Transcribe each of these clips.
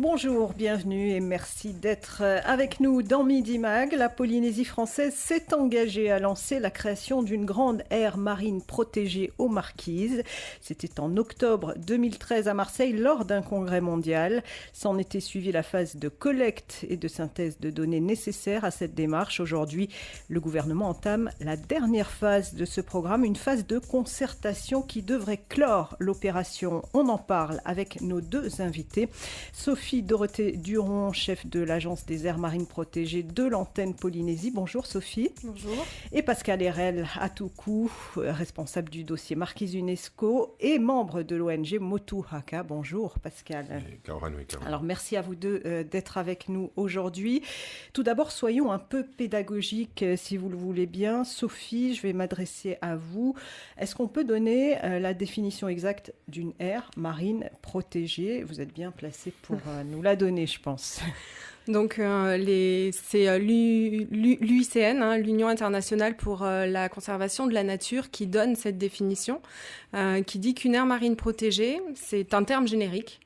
Bonjour, bienvenue et merci d'être avec nous dans Midi Mag. La Polynésie française s'est engagée à lancer la création d'une grande aire marine protégée aux Marquises. C'était en octobre 2013 à Marseille lors d'un congrès mondial. S'en était suivie la phase de collecte et de synthèse de données nécessaires à cette démarche. Aujourd'hui, le gouvernement entame la dernière phase de ce programme, une phase de concertation qui devrait clore l'opération. On en parle avec nos deux invités. Sophie Dorothée Duron, chef de l'Agence des aires marines protégées de l'antenne Polynésie. Bonjour Sophie. Bonjour. Et Pascal Hérel Atoukou, responsable du dossier Marquise UNESCO et membre de l'ONG Motu Haka. Bonjour Pascal. Alors merci à vous deux d'être avec nous aujourd'hui. Tout d'abord, soyons un peu pédagogiques si vous le voulez bien. Sophie, je vais m'adresser à vous. Est-ce qu'on peut donner la définition exacte d'une aire marine protégée ? Vous êtes bien placé pour nous la donner, je pense. Donc, c'est l'UICN, l'Union internationale pour la conservation de la nature, qui donne cette définition, qui dit qu'une aire marine protégée, c'est un terme générique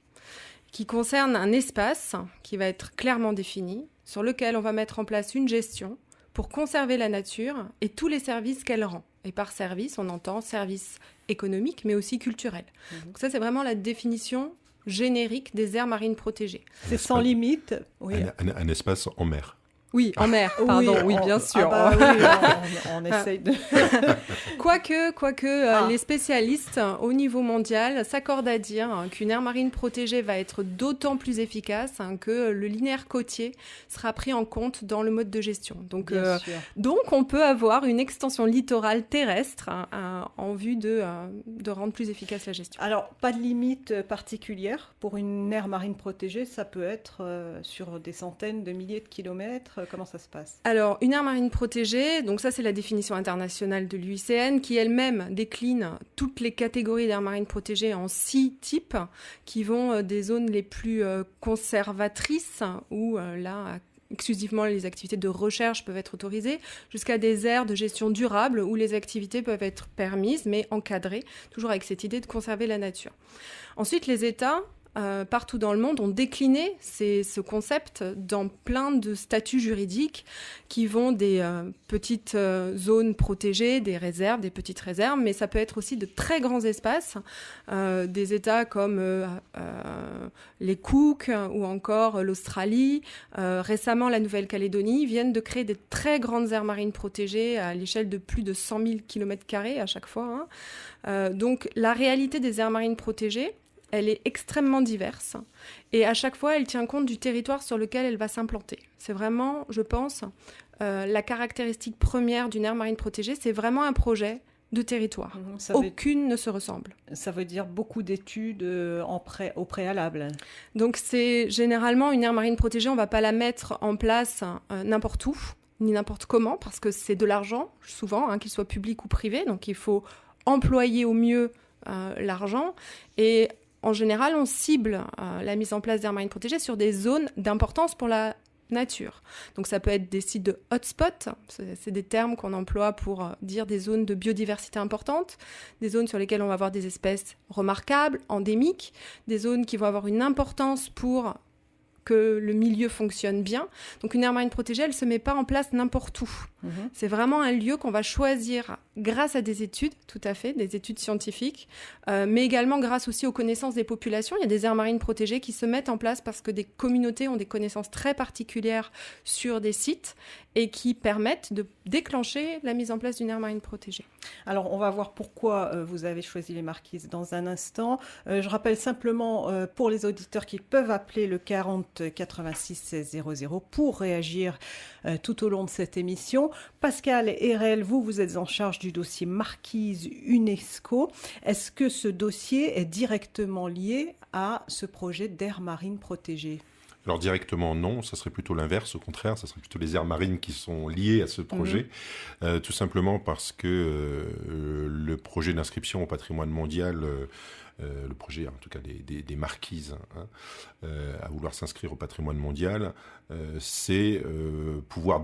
qui concerne un espace qui va être clairement défini, sur lequel on va mettre en place une gestion pour conserver la nature et tous les services qu'elle rend. Et par service, on entend services économiques, mais aussi culturels. Donc ça, c'est vraiment la définition générique des aires marines protégées. C'est sans limite. Oui. Un espace en mer. Oui, en mer, pardon, oui, bien sûr. On essaye de... Quoique les spécialistes au niveau mondial s'accordent à dire qu'une aire marine protégée va être d'autant plus efficace que le linéaire côtier sera pris en compte dans le mode de gestion. Donc on peut avoir une extension littorale terrestre en vue de rendre plus efficace la gestion. Alors, pas de limite particulière pour une aire marine protégée, ça peut être sur des centaines de milliers de kilomètres. Comment ça se passe ? Alors, une aire marine protégée, donc ça c'est la définition internationale de l'UICN, qui elle-même décline toutes les catégories d'aires marines protégées en 6 types, qui vont des zones les plus conservatrices, où là, exclusivement les activités de recherche peuvent être autorisées, jusqu'à des aires de gestion durable, où les activités peuvent être permises, mais encadrées, toujours avec cette idée de conserver la nature. Ensuite, les États... partout dans le monde ont décliné ce concept dans plein de statuts juridiques qui vont des petites zones protégées, des réserves, des petites réserves, mais ça peut être aussi de très grands espaces, des États comme les Cook ou encore l'Australie. Récemment, la Nouvelle-Calédonie viennent de créer des très grandes aires marines protégées à l'échelle de plus de 100 000 km² à chaque fois. Donc la réalité des aires marines protégées, elle est extrêmement diverse et à chaque fois, elle tient compte du territoire sur lequel elle va s'implanter. C'est vraiment, je pense, la caractéristique première d'une aire marine protégée, c'est vraiment un projet de territoire. Aucune ne se ressemble. Ça veut dire beaucoup d'études au préalable. Donc c'est généralement une aire marine protégée, on ne va pas la mettre en place n'importe où, ni n'importe comment, parce que c'est de l'argent, souvent, qu'il soit public ou privé, donc il faut employer au mieux l'argent et en général, on cible la mise en place d'aires marines protégées sur des zones d'importance pour la nature. Donc ça peut être des sites de hotspots, c'est des termes qu'on emploie pour dire des zones de biodiversité importantes, des zones sur lesquelles on va avoir des espèces remarquables, endémiques, des zones qui vont avoir une importance pour que le milieu fonctionne bien. Donc une aire marine protégée, elle ne se met pas en place n'importe où. C'est vraiment un lieu qu'on va choisir grâce à des études, tout à fait, des études scientifiques, mais également grâce aussi aux connaissances des populations. Il y a des aires marines protégées qui se mettent en place parce que des communautés ont des connaissances très particulières sur des sites et qui permettent de déclencher la mise en place d'une aire marine protégée. Alors, on va voir pourquoi vous avez choisi les Marquises dans un instant. Je rappelle simplement pour les auditeurs qui peuvent appeler le 40 86 16 00 pour réagir tout au long de cette émission. Pascal Hérel, vous êtes en charge du dossier Marquise UNESCO. Est-ce que ce dossier est directement lié à ce projet d'aire marine protégée ? Alors directement non, ça serait plutôt l'inverse, au contraire, ça serait plutôt les aires marines qui sont liées à ce projet, tout simplement parce que le projet d'inscription au patrimoine mondial, le projet en tout cas des Marquises, à vouloir s'inscrire au patrimoine mondial, c'est pouvoir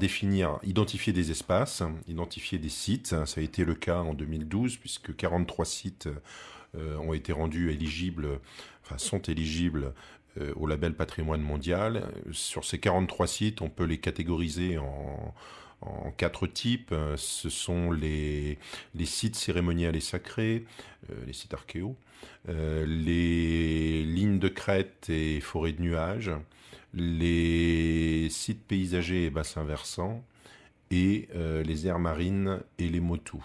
identifier des espaces, identifier des sites. Ça a été le cas en 2012 puisque 43 sites ont été rendus éligibles, sont éligibles au label Patrimoine mondial. Sur ces 43 sites, on peut les catégoriser en 4 types. Ce sont les sites cérémoniels et sacrés, les sites archéaux, les lignes de crête et forêts de nuages, les sites paysagers et bassins versants, et les aires marines et les motus.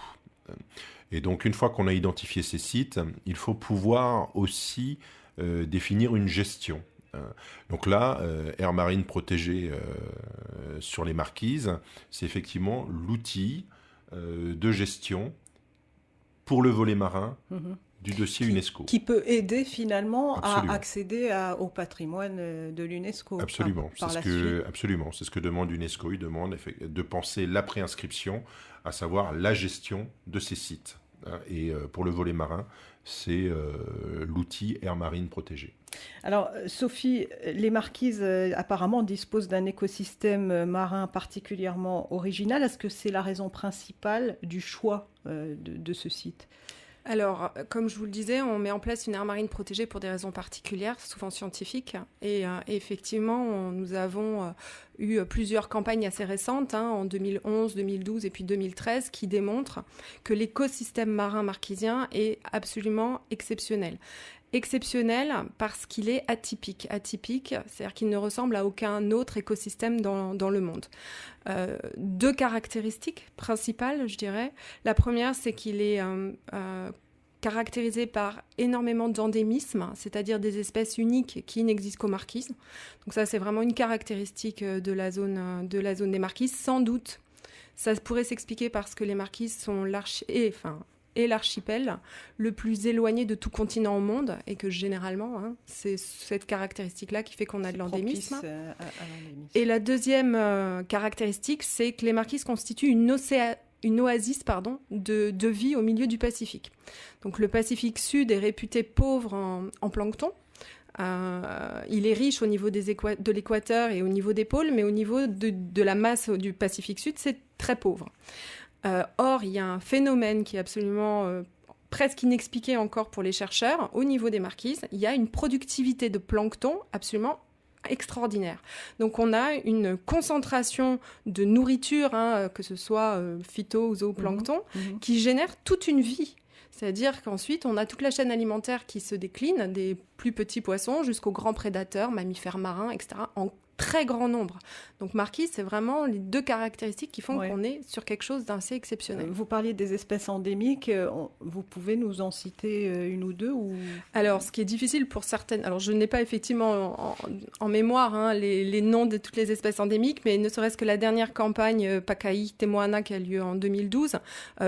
Et donc, une fois qu'on a identifié ces sites, il faut pouvoir aussi définir une gestion. Donc là, aires marines protégées sur les marquises, c'est effectivement l'outil de gestion pour le volet marin du dossier UNESCO. Qui peut aider finalement Absolument. à accéder au patrimoine de l'UNESCO. Absolument. Suite. Absolument. C'est ce que demande l'UNESCO. Il demande de penser la préinscription, à savoir la gestion de ces sites. Et pour le volet marin, c'est l'outil aire marine protégée. Alors, Sophie, les marquises apparemment disposent d'un écosystème marin particulièrement original. Est-ce que c'est la raison principale du choix de ce site ? Alors, comme je vous le disais, on met en place une aire marine protégée pour des raisons particulières, souvent scientifiques. Et effectivement, nous avons eu plusieurs campagnes assez récentes, en 2011, 2012 et puis 2013, qui démontrent que l'écosystème marin marquisien est absolument exceptionnel. Exceptionnel parce qu'il est atypique. Atypique, c'est-à-dire qu'il ne ressemble à aucun autre écosystème dans le monde. 2 caractéristiques principales, je dirais. La première, c'est qu'il est caractérisé par énormément d'endémismes, c'est-à-dire des espèces uniques qui n'existent qu'aux Marquises. Donc ça, c'est vraiment une caractéristique de la zone des Marquises. Sans doute, ça pourrait s'expliquer parce que les Marquises sont l'archipel le plus éloigné de tout continent au monde, et que généralement, c'est cette caractéristique-là qui fait qu'on a de l'endémisme. Et la deuxième caractéristique, c'est que les Marquises constituent une oasis de vie au milieu du Pacifique. Donc le Pacifique Sud est réputé pauvre en plancton. Il est riche au niveau de l'équateur et au niveau des pôles, mais au niveau de la masse du Pacifique Sud, c'est très pauvre. Or, il y a un phénomène qui est absolument presque inexpliqué encore pour les chercheurs. Au niveau des marquises, il y a une productivité de plancton absolument extraordinaire. Donc, on a une concentration de nourriture, que ce soit phyto ou zooplancton, qui génère toute une vie. C'est-à-dire qu'ensuite, on a toute la chaîne alimentaire qui se décline, des plus petits poissons jusqu'aux grands prédateurs, mammifères marins, etc., en très grand nombre. Donc marquise, c'est vraiment les 2 caractéristiques qui font qu'on est sur quelque chose d'assez exceptionnel. Vous parliez des espèces endémiques, vous pouvez nous en citer une ou 2 ou... Alors, ce qui est difficile pour certaines... Alors, je n'ai pas effectivement en mémoire les noms de toutes les espèces endémiques, mais ne serait-ce que la dernière campagne Pacai Temoana qui a lieu en 2012,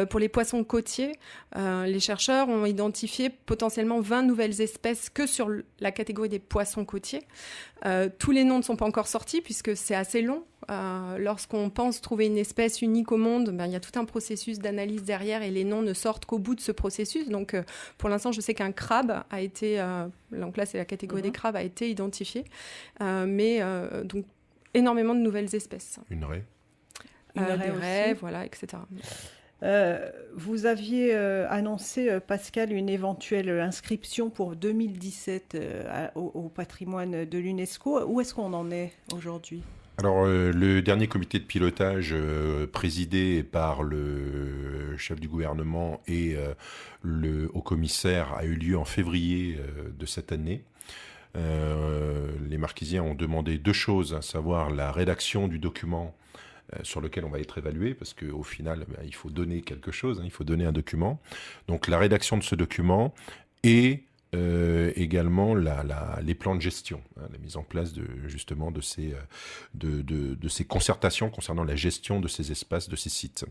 pour les poissons côtiers, les chercheurs ont identifié potentiellement 20 nouvelles espèces que sur la catégorie des poissons côtiers. Tous les noms ne sont pas encore sortis puisque c'est assez long. Lorsqu'on pense trouver une espèce unique au monde, il y a tout un processus d'analyse derrière et les noms ne sortent qu'au bout de ce processus. Donc, pour l'instant, je sais qu'un crabe a été, donc là c'est la catégorie des crabes, a été identifié, mais donc énormément de nouvelles espèces. Une raie. Des raies, voilà, etc. Vous aviez annoncé, Pascal, une éventuelle inscription pour 2017 au patrimoine de l'UNESCO. Où est-ce qu'on en est aujourd'hui ? Alors, le dernier comité de pilotage présidé par le chef du gouvernement et le haut-commissaire a eu lieu en février de cette année. Les Marquisiens ont demandé 2 choses, à savoir la rédaction du document sur lequel on va être évalué, parce qu'au final, il faut donner quelque chose, il faut donner un document. Donc la rédaction de ce document et également les plans de gestion, la mise en place de ces concertations concernant la gestion de ces espaces, de ces sites.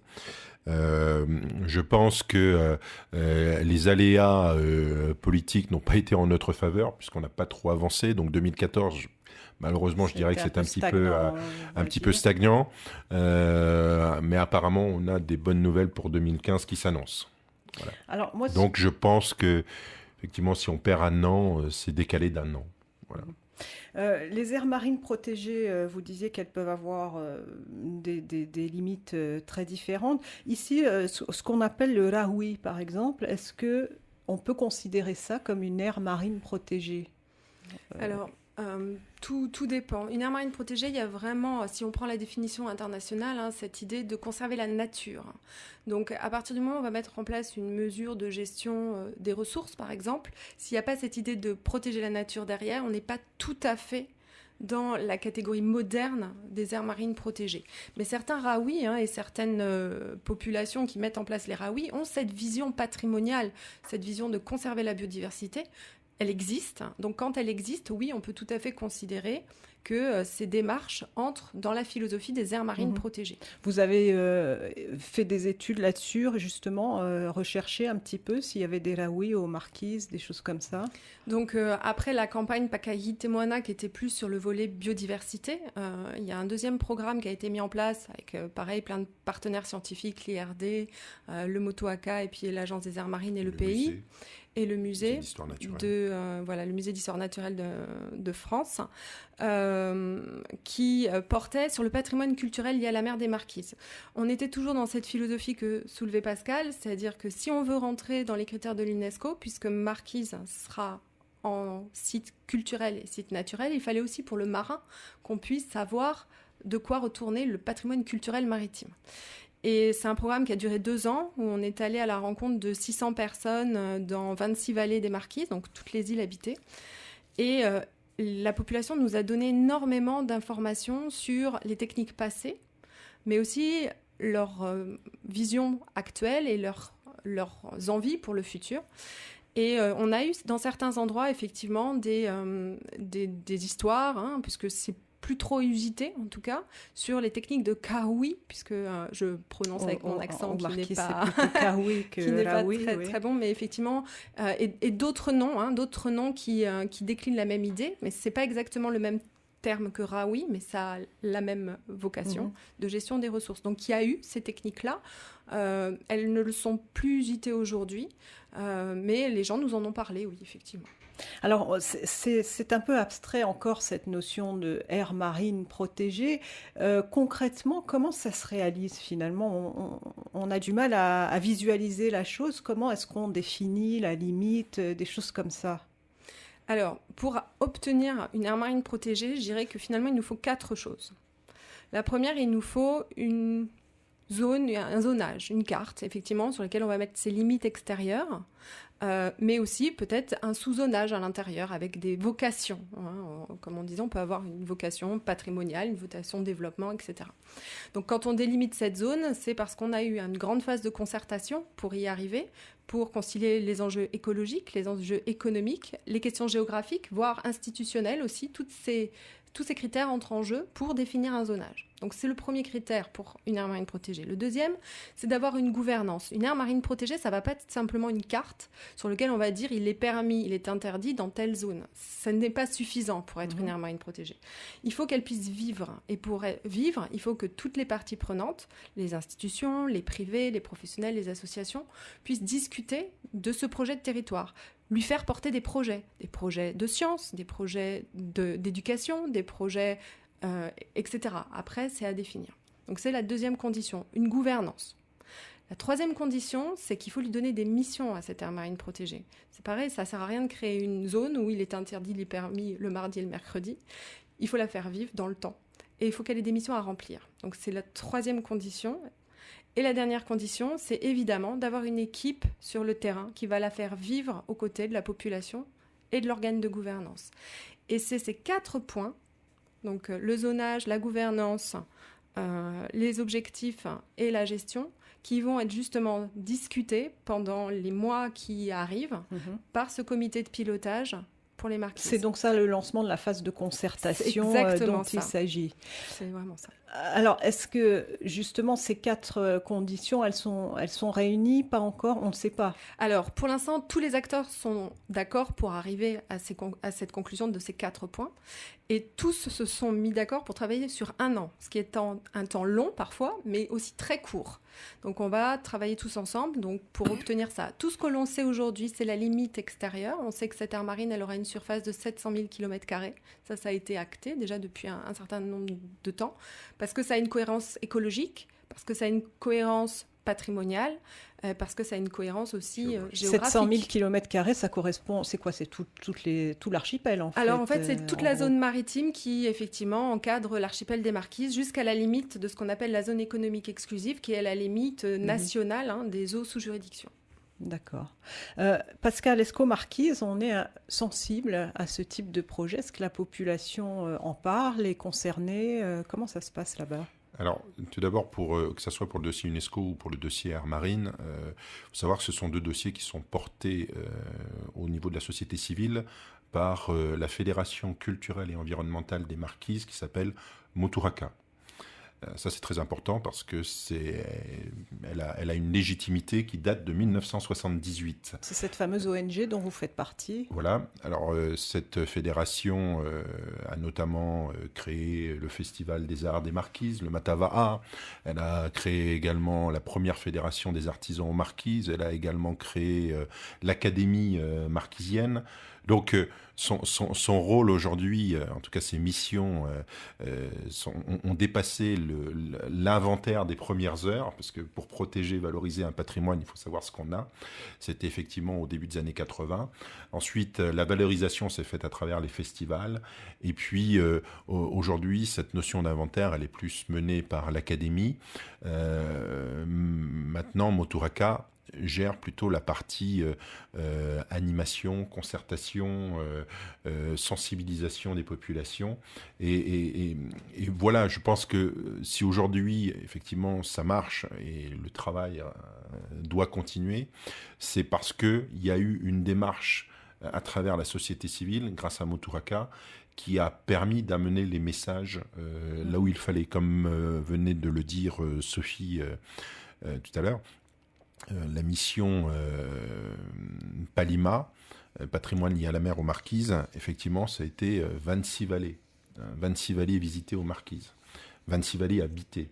Je pense que les aléas politiques n'ont pas été en notre faveur, puisqu'on n'a pas trop avancé. Donc 2014... Malheureusement, je dirais que c'est un petit peu stagnant, mais apparemment, on a des bonnes nouvelles pour 2015 qui s'annoncent. Voilà. Alors, donc, je pense que, effectivement, si on perd un an, c'est décalé d'1 an. Voilà. Les aires marines protégées, vous disiez qu'elles peuvent avoir des limites très différentes. Ici, ce qu'on appelle le Rahui, par exemple, est-ce qu'on peut considérer ça comme une aire marine protégée ? Alors, Tout dépend. Une aire marine protégée, il y a vraiment, si on prend la définition internationale, cette idée de conserver la nature. Donc, à partir du moment où on va mettre en place une mesure de gestion des ressources, par exemple, s'il n'y a pas cette idée de protéger la nature derrière, on n'est pas tout à fait dans la catégorie moderne des aires marines protégées. Mais certains Raouis et certaines populations qui mettent en place les Raouis ont cette vision patrimoniale, cette vision de conserver la biodiversité. Elle existe. Donc, quand elle existe, oui, on peut tout à fait considérer que ces démarches entrent dans la philosophie des aires marines protégées. Vous avez fait des études là-dessus, justement, recherché un petit peu s'il y avait des Raouis aux Marquises, des choses comme ça. Donc, après la campagne Pakahi-Temoana, qui était plus sur le volet biodiversité, il y a un deuxième programme qui a été mis en place avec, pareil, plein de partenaires scientifiques, l'IRD, le Motoaka, et puis l'Agence des aires marines et le pays. Musée. Et le musée le musée d'histoire naturelle de France, qui portait sur le patrimoine culturel lié à la mer des Marquises. On était toujours dans cette philosophie que soulevait Pascal, c'est-à-dire que si on veut rentrer dans les critères de l'UNESCO, puisque Marquise sera en site culturel et site naturel, il fallait aussi pour le marin qu'on puisse savoir de quoi retourner le patrimoine culturel maritime. Et c'est un programme qui a duré 2 ans, où on est allé à la rencontre de 600 personnes dans 26 vallées des Marquises, donc toutes les îles habitées. Et la population nous a donné énormément d'informations sur les techniques passées, mais aussi leur vision actuelle et leurs envies pour le futur. Et on a eu dans certains endroits effectivement des histoires, puisque c'est plus trop usité, en tout cas, sur les techniques de kawi, puisque je prononce avec mon accent qui n'est pas, très bon, mais effectivement, et d'autres noms qui déclinent la même idée, mais c'est pas exactement le même terme que Raoui, mais ça a la même vocation de gestion des ressources. Donc il y a eu ces techniques-là, elles ne le sont plus usitées aujourd'hui, mais les gens nous en ont parlé, oui, effectivement. Alors, c'est un peu abstrait encore, cette notion de aire marine protégée. Concrètement, comment ça se réalise finalement ? On a du mal à visualiser la chose. Comment est-ce qu'on définit la limite, des choses comme ça ? Alors, pour obtenir une aire marine protégée, je dirais que finalement, il nous faut 4 choses. La première, il nous faut un zonage, une carte, effectivement, sur laquelle on va mettre ses limites extérieures, mais aussi peut-être un sous-zonage à l'intérieur avec des vocations. Comme on disait, on peut avoir une vocation patrimoniale, une vocation développement, etc. Donc quand on délimite cette zone, c'est parce qu'on a eu une grande phase de concertation pour y arriver, pour concilier les enjeux écologiques, les enjeux économiques, les questions géographiques, voire institutionnelles aussi. Tous ces critères entrent en jeu pour définir un zonage. Donc c'est le premier critère pour une aire marine protégée. Le deuxième, c'est d'avoir une gouvernance. Une aire marine protégée, ça ne va pas être simplement une carte sur laquelle on va dire il est permis, il est interdit dans telle zone. Ça n'est pas suffisant pour être une aire marine protégée. Il faut qu'elle puisse vivre. Et pour vivre, il faut que toutes les parties prenantes, les institutions, les privés, les professionnels, les associations, puissent discuter de ce projet de territoire. Lui faire porter des projets de sciences, des projets d'éducation, des projets, etc. Après, c'est à définir. Donc c'est la deuxième condition, une gouvernance. La troisième condition, c'est qu'il faut lui donner des missions à cette aire marine protégée. C'est pareil, ça ne sert à rien de créer une zone où il est interdit, il est permis le mardi et le mercredi. Il faut la faire vivre dans le temps. Et il faut qu'elle ait des missions à remplir. Donc c'est la troisième condition. Et la dernière condition, c'est évidemment d'avoir une équipe sur le terrain qui va la faire vivre aux côtés de la population et de l'organe de gouvernance. Et c'est ces 4 points, donc le zonage, la gouvernance, les objectifs et la gestion, qui vont être justement discutés pendant les mois qui arrivent par ce comité de pilotage pour les Marquises. C'est donc ça le lancement de la phase de concertation dont il s'agit. C'est vraiment ça. Alors, est-ce que justement ces 4 conditions, elles sont réunies? Pas encore, on ne sait pas. Alors, pour l'instant, tous les acteurs sont d'accord pour arriver à cette conclusion de ces 4 points. Et tous se sont mis d'accord pour travailler sur 1 an, ce qui est un temps long parfois, mais aussi très court. Donc on va travailler tous ensemble pour obtenir ça. Tout ce que l'on sait aujourd'hui, c'est la limite extérieure. On sait que cette aire marine, elle aura une surface de 700 000 km². Ça a été acté déjà depuis un certain nombre de temps, parce que ça a une cohérence écologique, parce que ça a une cohérence patrimonial, parce que ça a une cohérence aussi géographique. 700 000 km², ça correspond, c'est quoi? C'est tout l'archipel en fait. Alors en fait, c'est toute la zone maritime qui effectivement encadre l'archipel des Marquises jusqu'à la limite de ce qu'on appelle la zone économique exclusive, qui est la limite nationale des eaux sous juridiction. D'accord. Pascal Escaut-Marquise, on est sensible à ce type de projet. Est-ce que la population en parle, est concernée? Comment ça se passe là-bas? Alors, tout d'abord, que ce soit pour le dossier UNESCO ou pour le dossier Air Marine, il faut savoir que ce sont deux dossiers qui sont portés au niveau de la société civile par la Fédération culturelle et environnementale des Marquises qui s'appelle Moturaka. Ça, c'est très important parce que elle a une légitimité qui date de 1978. C'est cette fameuse ONG dont vous faites partie. Voilà. Alors, cette fédération a notamment créé le Festival des Arts des Marquises, le Matava'a. Elle a créé également la première fédération des artisans aux Marquises. Elle a également créé l'Académie marquisienne. Donc, son rôle aujourd'hui, en tout cas ses missions, ont dépassé l'inventaire des premières heures, parce que pour protéger, valoriser un patrimoine, il faut savoir ce qu'on a. C'était effectivement au début des années 80. Ensuite, la valorisation s'est faite à travers les festivals. Et puis, aujourd'hui, cette notion d'inventaire, elle est plus menée par l'Académie. Maintenant, Moturaka gère plutôt la partie animation, concertation, sensibilisation des populations. Et voilà, je pense que si aujourd'hui, effectivement, ça marche et le travail doit continuer, c'est parce qu'il y a eu une démarche à travers la société civile, grâce à Moturaka, qui a permis d'amener les messages là où il fallait, comme venait de le dire Sophie tout à l'heure. La mission Palima, patrimoine lié à la mer aux Marquises, effectivement, ça a été 26 vallées. 26 vallées visitées aux Marquises. 26 vallées habitées.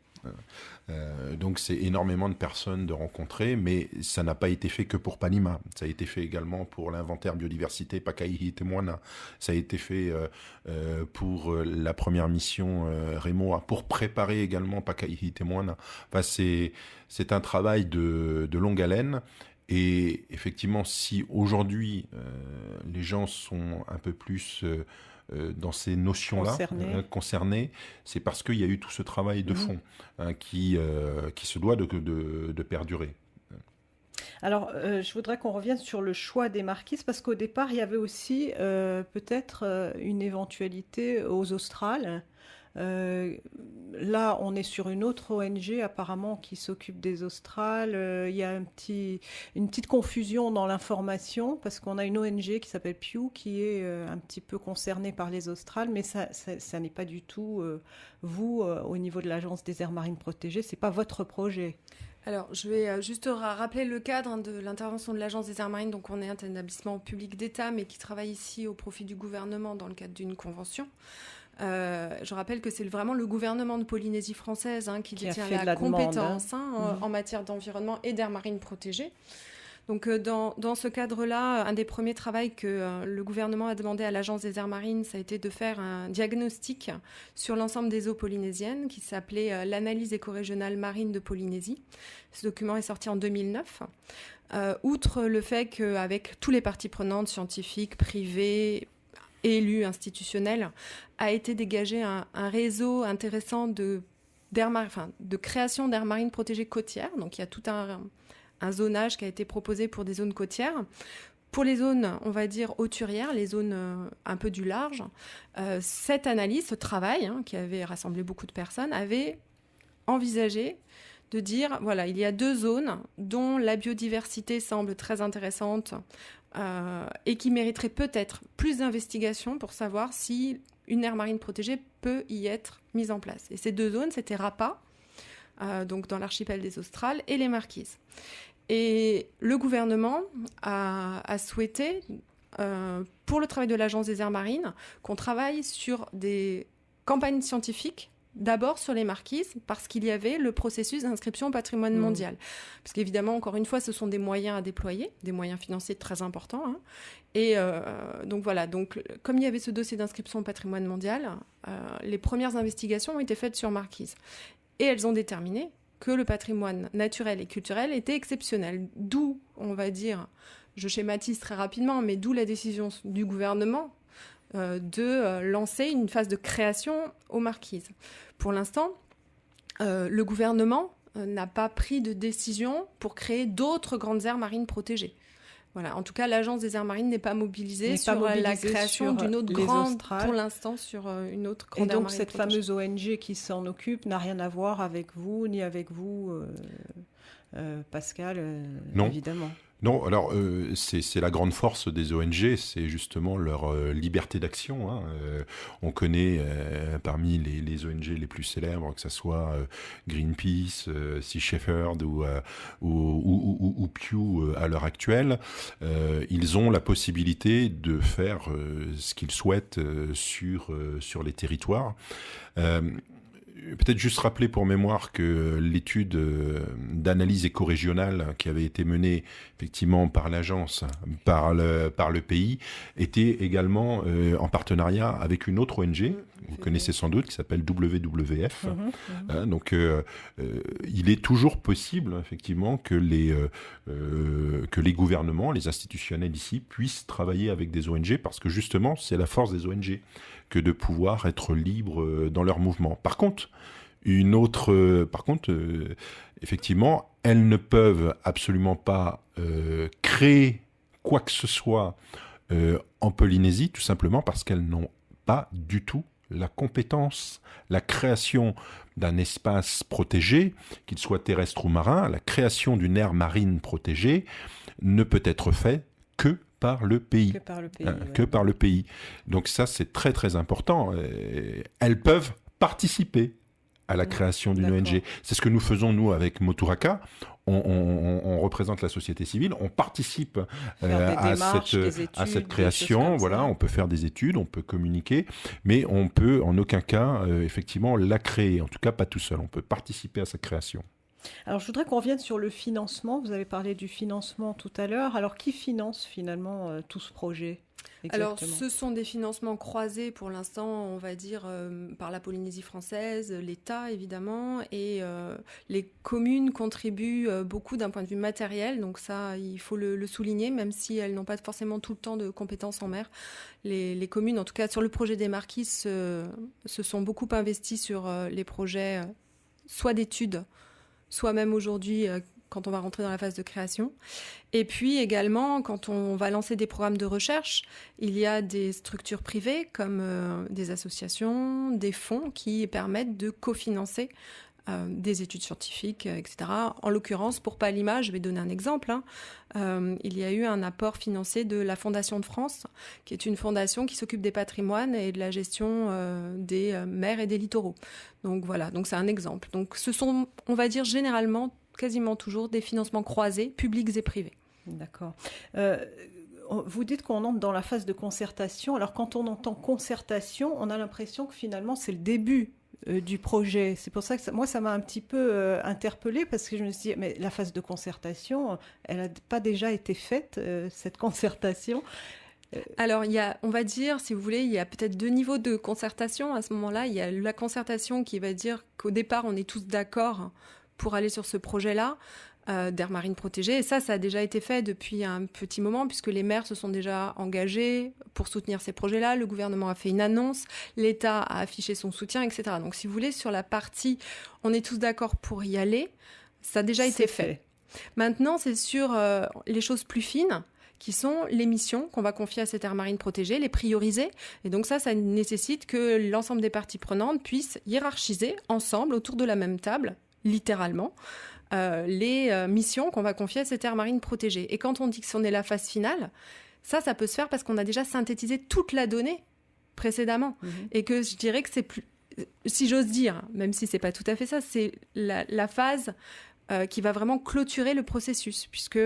Donc c'est énormément de personnes de rencontrer, mais ça n'a pas été fait que pour Palima. Ça a été fait également pour l'inventaire biodiversité Pakaihitemwana. Ça a été fait pour la première mission Remoa, pour préparer également Pakaihitemwana. Enfin, c'est un travail de longue haleine. Et effectivement, si aujourd'hui les gens sont un peu plus dans ces notions-là concernés, c'est parce qu'il y a eu tout ce travail de fond qui se doit de perdurer. Alors, je voudrais qu'on revienne sur le choix des Marquises, parce qu'au départ, il y avait aussi peut-être une éventualité aux Australes. Là, on est sur une autre ONG apparemment qui s'occupe des Australes. Il y a une petite confusion dans l'information parce qu'on a une ONG qui s'appelle Pew qui est un petit peu concernée par les Australes, mais ça n'est pas du tout vous au niveau de l'Agence des aires marines protégées. C'est pas votre projet. Alors, je vais juste rappeler le cadre de l'intervention de l'Agence des aires marines. Donc, on est un établissement public d'État, mais qui travaille ici au profit du gouvernement dans le cadre d'une convention. Je rappelle que c'est vraiment le gouvernement de Polynésie française qui détient la compétence en matière d'environnement et d'aires marines protégées. Donc, dans ce cadre-là, un des premiers travaux que le gouvernement a demandé à l'Agence des aires marines, ça a été de faire un diagnostic sur l'ensemble des eaux polynésiennes qui s'appelait l'analyse écorégionale marine de Polynésie. Ce document est sorti en 2009. Outre le fait qu'avec tous les parties prenantes, scientifiques, privées, élus, institutionnels, a été dégagé un réseau intéressant de création d'aires marines protégées côtières. Donc, il y a tout un zonage qui a été proposé pour des zones côtières. Pour les zones, on va dire, hauturières, les zones un peu du large, cette analyse, ce travail, qui avait rassemblé beaucoup de personnes, avait envisagé de dire, voilà, il y a deux zones dont la biodiversité semble très intéressante et qui mériteraient peut-être plus d'investigation pour savoir si une aire marine protégée peut y être mise en place. Et ces deux zones, c'était Rapa, donc dans l'archipel des Australes, et les Marquises. Et le gouvernement a souhaité, pour le travail de l'Agence des aires marines, qu'on travaille sur des campagnes scientifiques, d'abord sur les Marquises, parce qu'il y avait le processus d'inscription au patrimoine mondial. Parce qu'évidemment, encore une fois, ce sont des moyens à déployer, des moyens financiers très importants. Et donc voilà, comme il y avait ce dossier d'inscription au patrimoine mondial, les premières investigations ont été faites sur Marquises. Et elles ont déterminé que le patrimoine naturel et culturel était exceptionnel. D'où, on va dire, je schématise très rapidement, mais d'où la décision du gouvernement de lancer une phase de création aux Marquises. Pour l'instant, le gouvernement n'a pas pris de décision pour créer d'autres grandes aires marines protégées. Voilà. En tout cas, l'Agence des aires marines n'est pas mobilisée sur la création d'une autre grande, pour l'instant, sur une autre grande aire marine protégée. Et donc, cette fameuse ONG qui s'en occupe n'a rien à voir avec vous, ni avec vous, Pascal, non. Évidemment. Non, alors c'est la grande force des ONG, c'est justement leur liberté d'action. Hein. On connaît parmi les ONG les plus célèbres, que ce soit Greenpeace, Sea Shepherd ou Pew à l'heure actuelle, ils ont la possibilité de faire ce qu'ils souhaitent sur les territoires. Peut-être juste rappeler pour mémoire que l'étude d'analyse écorégionale qui avait été menée effectivement par l'agence, par le pays, était également en partenariat avec une autre ONG, vous connaissez sans doute, qui s'appelle WWF. Donc il est toujours possible effectivement que les gouvernements, les institutionnels ici puissent travailler avec des ONG, parce que justement c'est la force des ONG que de pouvoir être libres dans leur mouvement. Par contre, effectivement, elles ne peuvent absolument pas créer quoi que ce soit en Polynésie, tout simplement parce qu'elles n'ont pas du tout la compétence. La création d'un espace protégé, qu'il soit terrestre ou marin, la création d'une aire marine protégée ne peut être faite que par le pays. Que par le pays. Donc ça, c'est très très important. Elles peuvent participer à la création d'une ONG. C'est ce que nous faisons, nous, avec Moturaka. On représente la société civile, on participe à cette création. Voilà, on peut faire des études, on peut communiquer, mais on peut en aucun cas, effectivement, la créer. En tout cas, pas tout seul. On peut participer à sa création. Alors, je voudrais qu'on revienne sur le financement. Vous avez parlé du financement tout à l'heure. Alors, qui finance finalement tout ce projet ? Exactement. Alors, ce sont des financements croisés pour l'instant, on va dire, par la Polynésie française, l'État évidemment, et les communes contribuent beaucoup d'un point de vue matériel, donc ça, il faut le souligner, même si elles n'ont pas forcément tout le temps de compétences en mer. Les communes, en tout cas sur le projet des Marquises, se sont beaucoup investies sur les projets, soit d'études, soit même aujourd'hui quand on va rentrer dans la phase de création. Et puis également, quand on va lancer des programmes de recherche, il y a des structures privées comme des associations, des fonds qui permettent de cofinancer des études scientifiques, etc. En l'occurrence, pour Palima, je vais donner un exemple. Il y a eu un apport financier de la Fondation de France, qui est une fondation qui s'occupe des patrimoines et de la gestion des mers et des littoraux. Donc voilà, donc c'est un exemple. Donc ce sont, on va dire généralement, quasiment toujours des financements croisés, publics et privés. D'accord. Vous dites qu'on entre dans la phase de concertation. Alors quand on entend concertation, on a l'impression que finalement c'est le début du projet. C'est pour ça que ça m'a un petit peu interpellée, parce que je me suis dit, mais la phase de concertation, elle n'a pas déjà été faite, cette concertation ? Alors, on va dire, si vous voulez, il y a peut-être 2 niveaux de concertation. À ce moment-là, il y a la concertation qui va dire qu'au départ, on est tous d'accord pour aller sur ce projet-là d'aire marine protégée. Et ça a déjà été fait depuis un petit moment, puisque les maires se sont déjà engagés pour soutenir ces projets-là. Le gouvernement a fait une annonce, l'État a affiché son soutien, etc. Donc, si vous voulez, sur la partie « on est tous d'accord pour y aller », ça a déjà été fait. Maintenant, c'est sur les choses plus fines, qui sont les missions qu'on va confier à cette aire marine protégée, les prioriser. Et donc ça nécessite que l'ensemble des parties prenantes puissent hiérarchiser ensemble, autour de la même table, littéralement, les missions qu'on va confier à cette aire marine protégée. Et quand on dit que on est la phase finale, ça peut se faire parce qu'on a déjà synthétisé toute la donnée précédemment. Et que je dirais que c'est plus, si j'ose dire, même si c'est pas tout à fait ça, c'est la phase qui va vraiment clôturer le processus, puisque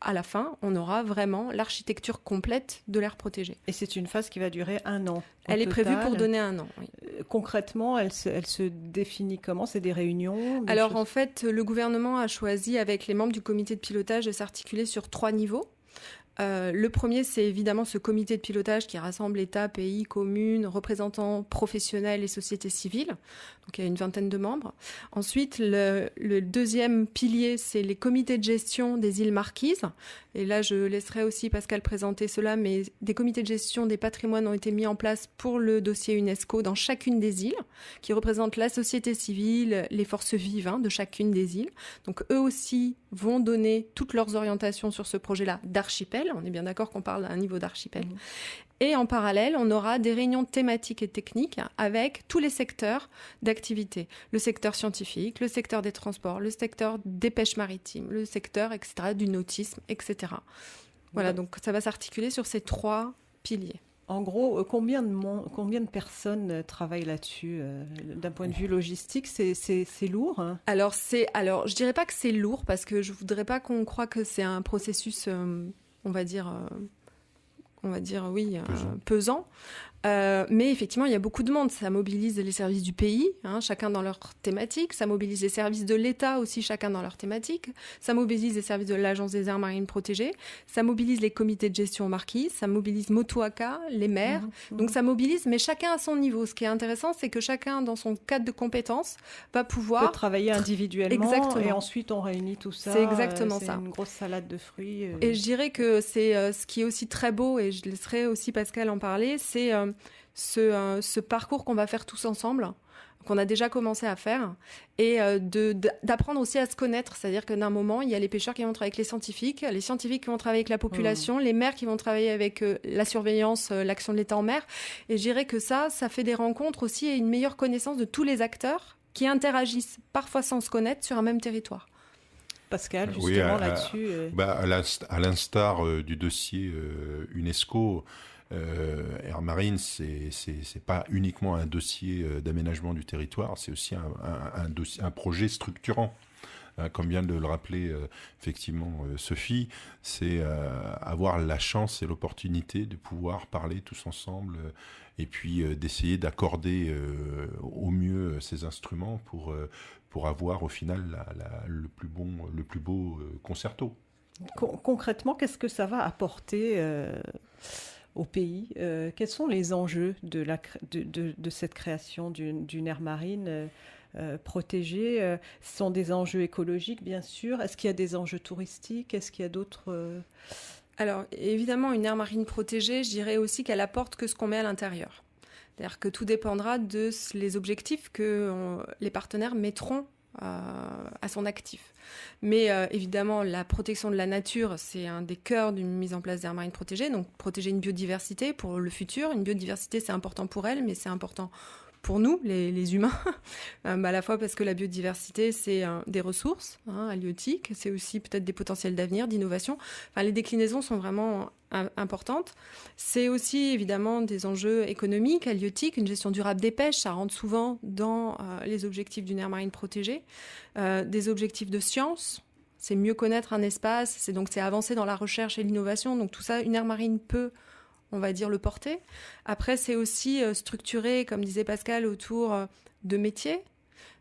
à la fin, on aura vraiment l'architecture complète de l'aire protégée. Et c'est une phase qui va durer 1 an. Elle est prévue pour donner 1 an, oui. Concrètement, elle se définit comment ? C'est des réunions ? Alors en fait, le gouvernement a choisi avec les membres du comité de pilotage de s'articuler sur 3 niveaux. Le premier, c'est évidemment ce comité de pilotage qui rassemble États, pays, communes, représentants professionnels et sociétés civiles. Donc, il y a une vingtaine de membres. Ensuite, le deuxième pilier, c'est les comités de gestion des îles Marquises. Et là, je laisserai aussi Pascal présenter cela, mais des comités de gestion des patrimoines ont été mis en place pour le dossier UNESCO dans chacune des îles, qui représentent la société civile, les forces vives de chacune des îles. Donc, eux aussi vont donner toutes leurs orientations sur ce projet-là d'archipel. On est bien d'accord qu'on parle d'un niveau d'archipel. Et en parallèle, on aura des réunions thématiques et techniques avec tous les secteurs d'activité. Le secteur scientifique, le secteur des transports, le secteur des pêches maritimes, le secteur, etc., du nautisme, etc. Voilà, donc ça va s'articuler sur ces 3 piliers. En gros, combien de personnes travaillent là-dessus d'un point de vue logistique, c'est lourd, hein? Alors, je dirais pas que c'est lourd, parce que je voudrais pas qu'on croie que c'est un processus, on va dire oui, pesant. Mais effectivement, il y a beaucoup de monde. Ça mobilise les services du pays, chacun dans leur thématique. Ça mobilise les services de l'État aussi, chacun dans leur thématique. Ça mobilise les services de l'Agence des aires marines protégées. Ça mobilise les comités de gestion marquises. Ça mobilise Motuaka, les maires. Donc ça mobilise, mais chacun à son niveau. Ce qui est intéressant, c'est que chacun, dans son cadre de compétences, va pouvoir... peut travailler individuellement. Exactement. Et ensuite on réunit tout ça. C'est exactement ça. C'est une grosse salade de fruits. Et je dirais que c'est ce qui est aussi très beau, et je laisserai aussi Pascal en parler, c'est... ce parcours qu'on va faire tous ensemble, qu'on a déjà commencé à faire, et d'apprendre aussi à se connaître. C'est-à-dire que d'un moment, il y a les pêcheurs qui vont travailler avec les scientifiques qui vont travailler avec la population, les maires qui vont travailler avec la surveillance, l'action de l'État en mer. Et je dirais que ça fait des rencontres aussi et une meilleure connaissance de tous les acteurs qui interagissent, parfois sans se connaître, sur un même territoire. Pascal, justement, là-dessus... à l'instar du dossier UNESCO... Air Marine, c'est pas uniquement un dossier d'aménagement du territoire, c'est aussi un projet structurant. Comme vient de le rappeler effectivement Sophie, c'est avoir la chance et l'opportunité de pouvoir parler tous ensemble et puis d'essayer d'accorder au mieux ces instruments pour avoir au final le plus beau concerto. Concrètement, qu'est-ce que ça va apporter au pays? Quels sont les enjeux de cette création d'une aire marine protégée? Ce sont des enjeux écologiques, bien sûr. Est-ce qu'il y a des enjeux touristiques? Est-ce qu'il y a d'autres... Alors, évidemment, une aire marine protégée, je dirais aussi qu'elle apporte que ce qu'on met à l'intérieur. C'est-à-dire que tout dépendra les objectifs que les partenaires mettront à son actif. Mais évidemment, la protection de la nature, c'est un des cœurs d'une mise en place d'aires marines protégées. Donc, protéger une biodiversité pour le futur. Une biodiversité, c'est important pour elle, mais c'est important pour nous, les humains, à la fois parce que la biodiversité, c'est des ressources halieutiques, c'est aussi peut-être des potentiels d'avenir, d'innovation. Enfin, les déclinaisons sont vraiment importantes. C'est aussi évidemment des enjeux économiques, halieutiques, une gestion durable des pêches, ça rentre souvent dans les objectifs d'une aire marine protégée, des objectifs de science. C'est mieux connaître un espace, c'est avancer dans la recherche et l'innovation. Donc tout ça, une aire marine peut, on va dire, le porter. Après, c'est aussi structuré, comme disait Pascal, autour de métiers.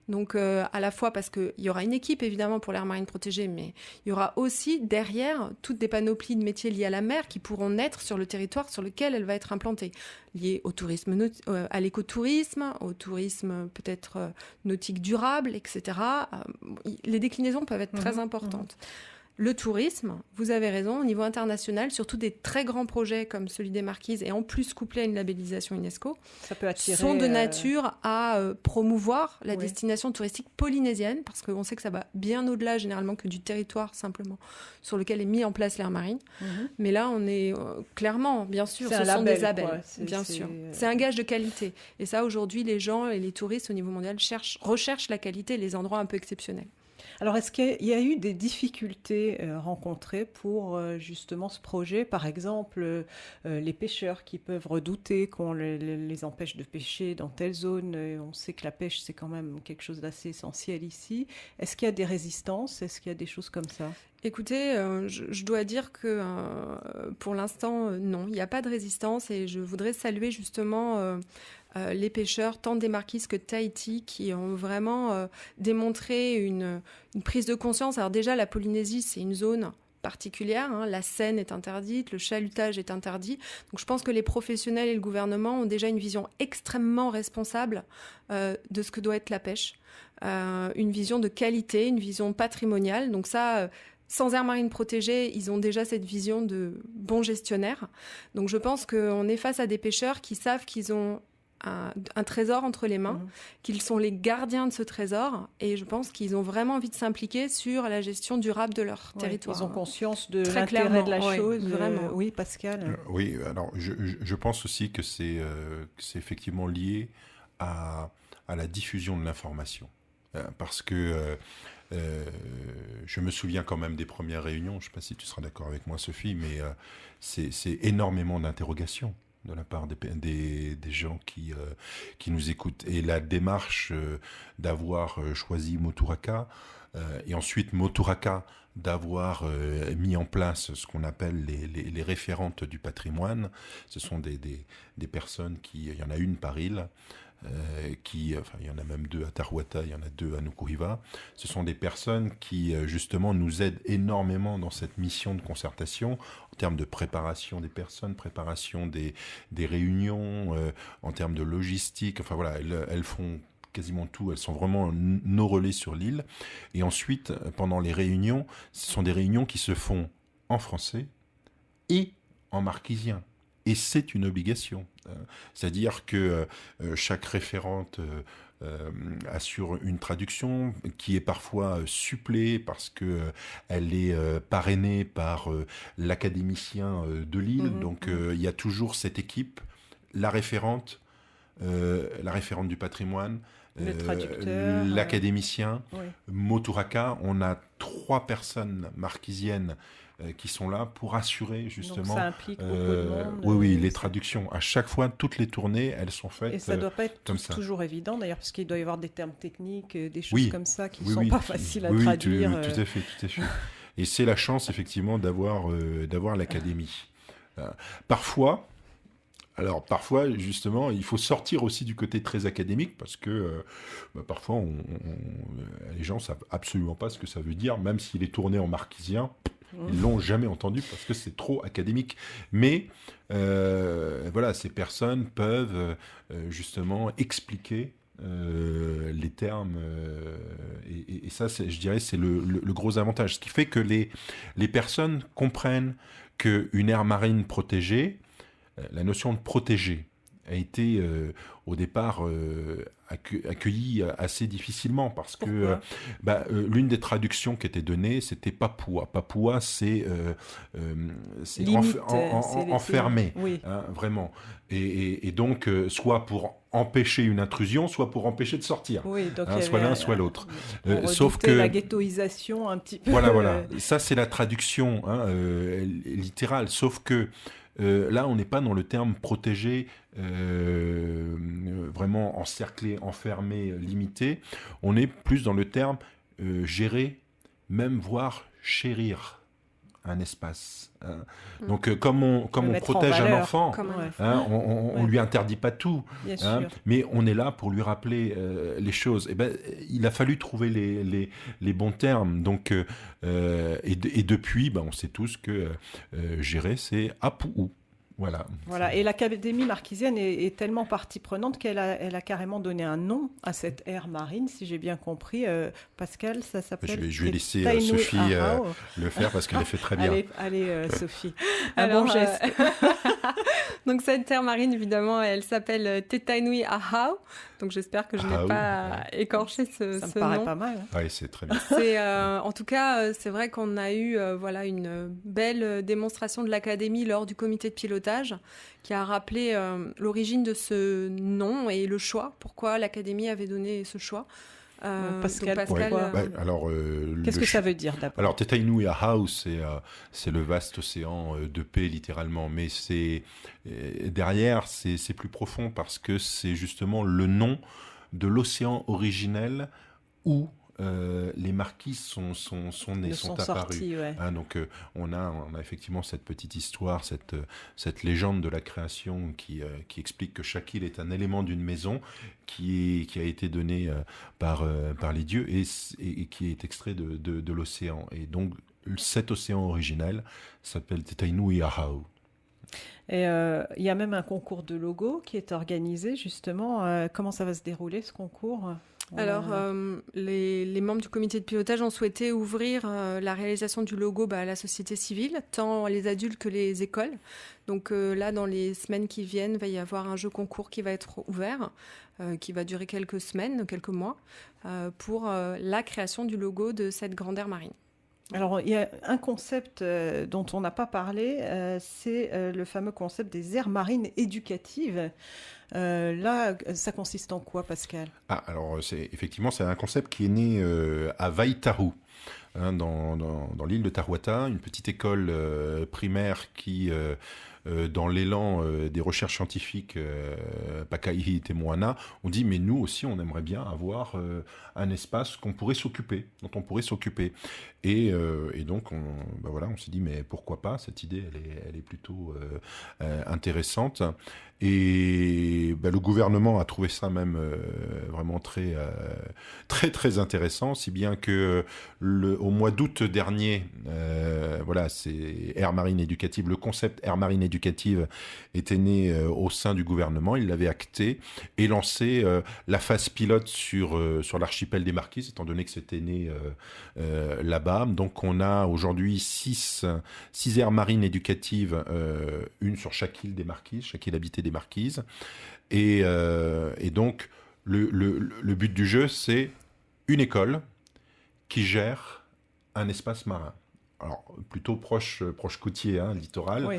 Donc, à la fois parce qu'il y aura une équipe, évidemment, pour l'aire marine protégée, mais il y aura aussi, derrière, toutes des panoplies de métiers liés à la mer qui pourront naître sur le territoire sur lequel elle va être implantée, liés au tourisme, à l'écotourisme, au tourisme peut-être nautique durable, etc. Les déclinaisons peuvent être très importantes. Le tourisme, vous avez raison, au niveau international, surtout des très grands projets comme celui des Marquises et en plus couplé à une labellisation UNESCO, ça peut attirer, sont de nature à promouvoir la destination touristique polynésienne, parce qu'on sait que ça va bien au-delà généralement que du territoire simplement sur lequel est mis en place l'aire marine. Mais là, on est clairement, bien sûr, ce sont des labels, bien sûr. C'est un gage de qualité. Et ça, aujourd'hui, les gens et les touristes au niveau mondial recherchent la qualité, les endroits un peu exceptionnels. Alors, est-ce qu'il y a eu des difficultés rencontrées pour justement ce projet? Par exemple, les pêcheurs qui peuvent redouter qu'on les empêche de pêcher dans telle zone. On sait que la pêche, c'est quand même quelque chose d'assez essentiel ici. Est-ce qu'il y a des résistances? Est-ce qu'il y a des choses comme ça? Écoutez, je dois dire que pour l'instant, non, il n'y a pas de résistance et je voudrais saluer justement les pêcheurs, tant des Marquises que de Tahiti, qui ont vraiment démontré une prise de conscience. Alors déjà, la Polynésie, c'est une zone particulière. La seine est interdite, le chalutage est interdit. Donc je pense que les professionnels et le gouvernement ont déjà une vision extrêmement responsable de ce que doit être la pêche. Une vision de qualité, une vision patrimoniale. Donc ça, sans aires marines protégées, ils ont déjà cette vision de bons gestionnaires. Donc je pense qu'on est face à des pêcheurs qui savent qu'ils ont un trésor entre les mains, qu'ils sont les gardiens de ce trésor, et je pense qu'ils ont vraiment envie de s'impliquer sur la gestion durable de leur territoire. Ils ont conscience de Très l'intérêt clairement, de la chose. Vraiment. Oui, Pascal. Oui, alors je pense aussi que c'est effectivement lié à la diffusion de l'information. Parce que je me souviens quand même des premières réunions, je ne sais pas si tu seras d'accord avec moi, Sophie, mais c'est énormément d'interrogations de la part des gens qui nous écoutent. Et la démarche d'avoir choisi Moturaka, et ensuite Moturaka d'avoir mis en place ce qu'on appelle les référentes du patrimoine. Ce sont des personnes il y en a une par île, il y en a même 2 à Tarhouata, il y en a 2 à Nukuhiva. Ce sont des personnes qui, justement, nous aident énormément dans cette mission de concertation, en termes de préparation des personnes, préparation des réunions, en termes de logistique. Enfin voilà, elles font quasiment tout, elles sont vraiment nos relais sur l'île. Et ensuite, pendant les réunions, ce sont des réunions qui se font en français et en marquisien. Et c'est une obligation. C'est-à-dire que chaque référente assure une traduction qui est parfois supplée parce qu'elle est parrainée par l'académicien de l'île. Donc il y a toujours cette équipe, la référente du patrimoine, le traducteur, l'académicien, Moturaka. On a 3 personnes marquisiennes qui sont là pour assurer justement. Donc ça implique beaucoup de monde. Oui, les traductions. À chaque fois, toutes les tournées, elles sont faites. Et ça ne doit pas être toujours évident d'ailleurs, parce qu'il doit y avoir des termes techniques, des choses comme ça qui ne sont pas faciles à traduire. Tout à fait. Et c'est la chance effectivement d'avoir l'académie. Parfois, justement, il faut sortir aussi du côté très académique parce que parfois, les gens ne savent absolument pas ce que ça veut dire, même s'il est tourné en marquisien. Ils ne l'ont jamais entendu parce que c'est trop académique. Mais voilà, ces personnes peuvent justement expliquer les termes. Et ça, je dirais, c'est le gros avantage. Ce qui fait que les personnes comprennent qu'une aire marine protégée, la notion de protéger a été au départ accueillie assez difficilement parce que l'une des traductions qui était donnée, c'était Papua. Papua, c'est enfermé, vraiment. Et donc, soit pour empêcher une intrusion, soit pour empêcher de sortir. Oui, donc soit l'un, soit l'autre. Sauf que la ghettoisation un petit peu. Voilà. Ça, c'est la traduction littérale. Sauf que là, on n'est pas dans le terme protégé, vraiment encerclé, enfermé, limité. On est plus dans le terme gérer, même voire chérir un espace. Donc, comme on protège un enfant, on lui interdit pas tout, mais on est là pour lui rappeler les choses. Et il a fallu trouver les bons termes. Donc, et depuis, on sait tous que gérer, c'est apou. Voilà. Et l'Académie marquisienne est tellement partie prenante qu'elle a carrément donné un nom à cette aire marine, si j'ai bien compris. Pascal, ça s'appelle... Je vais laisser Sophie le faire parce qu'elle le fait très bien. Allez Sophie. Un bon geste. Donc cette aire marine, évidemment, elle s'appelle Te Tainui Ahau. Donc j'espère que je n'ai pas écorché ce nom. Ça me paraît pas mal. Oui, c'est très bien. En tout cas, c'est vrai qu'on a eu une belle démonstration de l'Académie lors du comité de pilotage qui a rappelé l'origine de ce nom et le choix, pourquoi l'Académie avait donné ce choix. Pascal, alors, qu'est-ce que ça veut dire d'abord ? Alors, Te Tainui Ahau, c'est le vaste océan de paix, littéralement. Mais derrière, c'est plus profond parce que c'est justement le nom de l'océan originel où les marquises sont nés, sont apparus. Donc, on a effectivement cette petite histoire, cette légende de la création qui explique que chaque île est un élément d'une maison qui a été donné par les dieux et qui est extrait de l'océan. Et donc, cet océan originel s'appelle Te Tainui Ahau. Et il y a même un concours de logo qui est organisé, justement. Comment ça va se dérouler, ce concours ? Alors, les membres du comité de pilotage ont souhaité ouvrir la réalisation du logo à la société civile, tant les adultes que les écoles. Donc là, dans les semaines qui viennent, il va y avoir un jeu concours qui va être ouvert, qui va durer quelques semaines, quelques mois, pour la création du logo de cette grande aire marine. Alors, il y a un concept dont on n'a pas parlé, c'est le fameux concept des aires marines éducatives. Là, ça consiste en quoi, Pascal ? Alors, effectivement, c'est un concept qui est né à Vaitaru, dans l'île de Tarouata, une petite école primaire qui, dans l'élan des recherches scientifiques, Pakaihi et Moana, on dit, mais nous aussi, on aimerait bien avoir un espace dont on pourrait s'occuper. Et donc, on s'est dit, mais pourquoi pas ? Cette idée, elle est plutôt intéressante. Et le gouvernement a trouvé ça même vraiment très, très, très intéressant, si bien que au mois d'août dernier, c'est Air Marine Éducative, le concept Air Marine Éducative était né au sein du gouvernement. Il l'avait acté et lancé la phase pilote sur l'archipel des Marquises, étant donné que c'était né là-bas. Donc on a aujourd'hui 6 aires marines éducatives, une sur chaque île des Marquises, chaque île habitée des Marquises. Et donc le but du jeu, c'est une école qui gère un espace marin. Alors, plutôt proche côtier, littoral. Oui.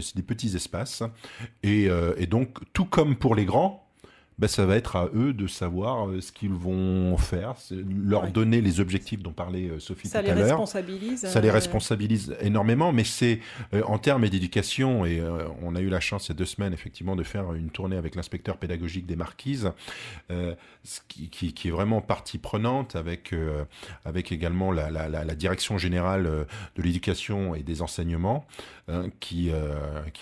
C'est des petits espaces. Et donc, tout comme pour les grands, ça va être à eux de savoir ce qu'ils vont faire, leur donner les objectifs dont parlait Sophie tout à l'heure. Ça les responsabilise énormément, mais c'est en termes d'éducation, et on a eu la chance il y a 2 semaines effectivement de faire une tournée avec l'inspecteur pédagogique des Marquises, qui est vraiment partie prenante avec également la direction générale de l'éducation et des enseignements, qui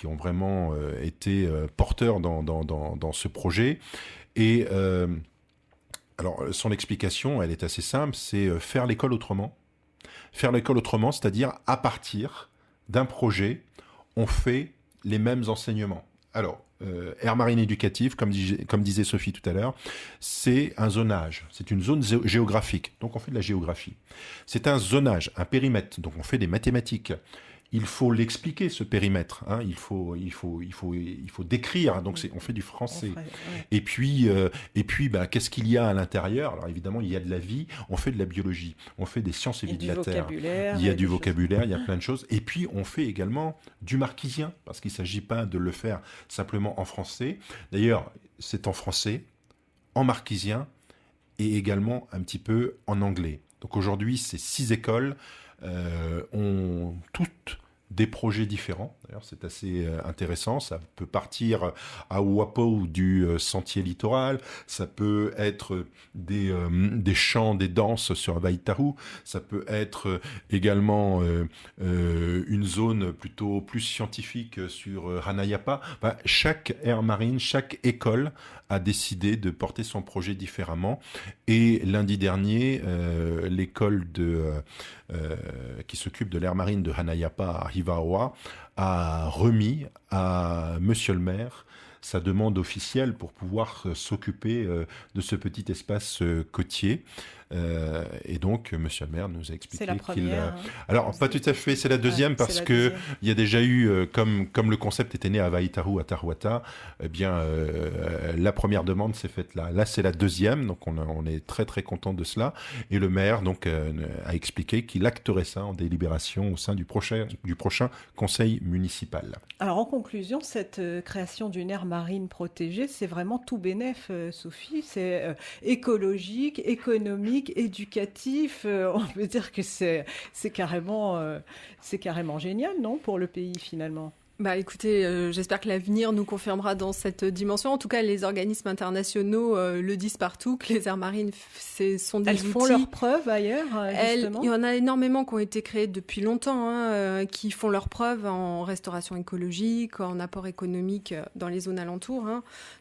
ont vraiment été porteurs dans ce projet. Et alors, son explication, elle est assez simple, c'est faire l'école autrement. Faire l'école autrement, c'est-à-dire à partir d'un projet, on fait les mêmes enseignements. Alors, Air Marine Éducative, comme disait Sophie tout à l'heure, c'est un zonage, c'est une zone géographique, donc on fait de la géographie. C'est un zonage, un périmètre, donc on fait des mathématiques. Il faut l'expliquer, ce périmètre. Il faut décrire. Donc, on fait du français. Et puis, qu'est-ce qu'il y a à l'intérieur ? Alors, évidemment, il y a de la vie. On fait de la biologie. On fait des sciences et vie de la Terre. Il y a du vocabulaire. Il y a plein de choses. Et puis, on fait également du marquisien, parce qu'il ne s'agit pas de le faire simplement en français. D'ailleurs, c'est en français, en marquisien et également un petit peu en anglais. Donc, aujourd'hui, ces 6 écoles ont toutes des projets différents. D'ailleurs, c'est assez intéressant. Ça peut partir à Ouapo du sentier littoral. Ça peut être des chants, des danses sur Vaitaru. Ça peut être également une zone plutôt plus scientifique sur Hanayapa. Chaque aire marine, chaque école a décidé de porter son projet différemment. Et lundi dernier, l'école qui s'occupe de l'aire marine de Hanayapa à Hivaoa a remis à Monsieur le maire sa demande officielle pour pouvoir s'occuper de ce petit espace côtier. Et donc, Monsieur le maire nous a expliqué qu'il... Alors, pas tout à fait, c'est la deuxième, parce qu'il y a déjà eu, comme le concept était né à Vaitaru, à Tarouata, la première demande s'est faite là. Là, c'est la deuxième, donc on est très très content de cela. Et le maire donc a expliqué qu'il acterait ça en délibération au sein du prochain conseil municipal. Alors, en conclusion, cette création d'une aire marine protégée, c'est vraiment tout bénef, Sophie. C'est écologique, économique, éducatif. On peut dire que c'est carrément génial, non, pour le pays finalement. Écoutez, j'espère que l'avenir nous confirmera dans cette dimension. En tout cas, les organismes internationaux le disent partout, que les aires marines sont des outils. Elles font leurs preuves ailleurs, justement. Il y en a énormément qui ont été créées depuis longtemps, qui font leurs preuves en restauration écologique, en apport économique dans les zones alentours.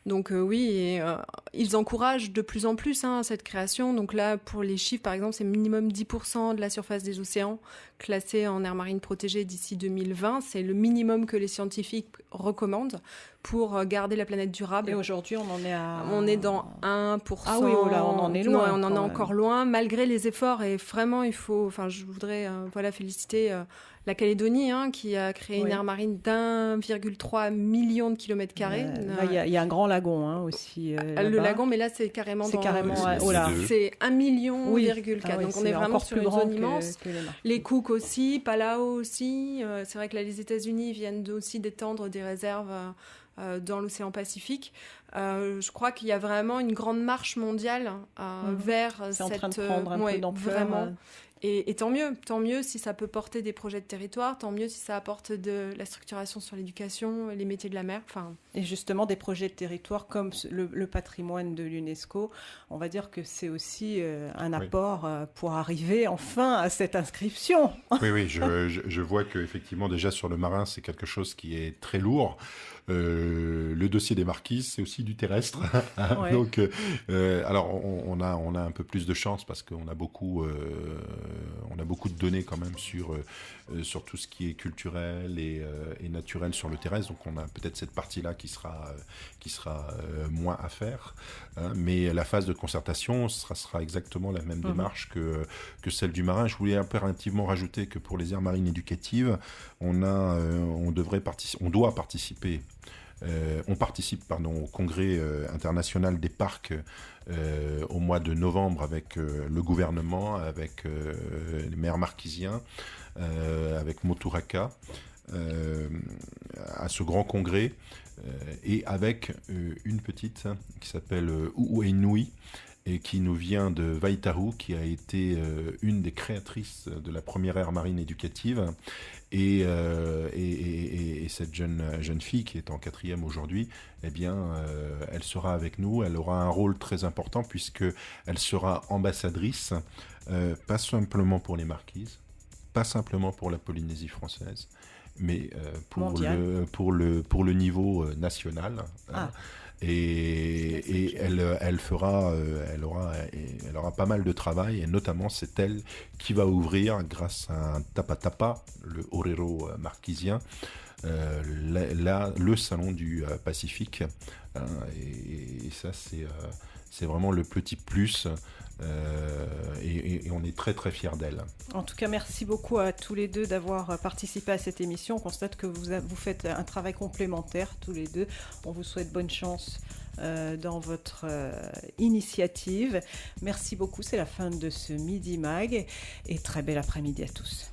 Donc ils encouragent de plus en plus cette création. Donc là, pour les chiffres, par exemple, c'est minimum 10% de la surface des océans classée en aire marine protégée d'ici 2020. C'est le minimum que les scientifiques recommandent pour garder la planète durable. Et aujourd'hui, on en est à... On est dans 1%. Ah oui, là, on en est loin. Ouais, on en est encore loin, malgré les efforts. Et vraiment, je voudrais féliciter la Calédonie, qui a créé une aire marine d'1,3 million de kilomètres carrés. Il y a un grand lagon aussi. Le lagon, mais là, c'est carrément... C'est 1,4 million. Donc, on est vraiment sur une zone immense. Les Cook aussi, Palau aussi. C'est vrai que là, les États-Unis viennent aussi d'étendre des réserves dans l'océan Pacifique. Je crois qu'il y a vraiment une grande marche mondiale vers cette... C'est en train de prendre un peu d'ampleur. Vraiment. Et tant mieux si ça peut porter des projets de territoire, tant mieux si ça apporte de la structuration sur l'éducation, les métiers de la mer. Et justement, des projets de territoire comme le patrimoine de l'UNESCO, on va dire que c'est aussi un apport pour arriver enfin à cette inscription. Oui, je vois qu'effectivement, déjà sur le marin, c'est quelque chose qui est très lourd. Le dossier des marquises, c'est aussi du terrestre. Ouais. Donc, alors, on a un peu plus de chance parce qu'on a beaucoup de données quand même sur tout ce qui est culturel et naturel sur le terrestre. Donc, on a peut-être cette partie-là qui sera moins à faire. Mais la phase de concertation, ce sera exactement la même démarche que celle du marin. Je voulais impérativement rajouter que pour les aires marines éducatives, on doit participer. On participe au congrès international des parcs au mois de novembre avec le gouvernement, avec les maires marquisiens, avec Moturaka, à ce grand congrès, et avec une petite qui s'appelle Uenui, et qui nous vient de Vaitaru, qui a été une des créatrices de la première aire marine éducative. Et cette jeune fille qui est en 4e aujourd'hui, elle sera avec nous. Elle aura un rôle très important puisqu'elle sera ambassadrice, pas simplement pour les Marquises, pas simplement pour la Polynésie française, mais pour le niveau national. Et elle aura pas mal de travail, et notamment c'est elle qui va ouvrir, grâce à un tapa-tapa, le Orero marquisien, le salon du Pacifique. Et ça, c'est vraiment le petit plus. Et on est très très fiers d'elle. En tout cas, merci beaucoup à tous les deux d'avoir participé à cette émission. On constate que vous faites un travail complémentaire tous les deux. On vous souhaite bonne chance dans votre initiative. Merci beaucoup, c'est la fin de ce Midi Mag et très bel après-midi à tous.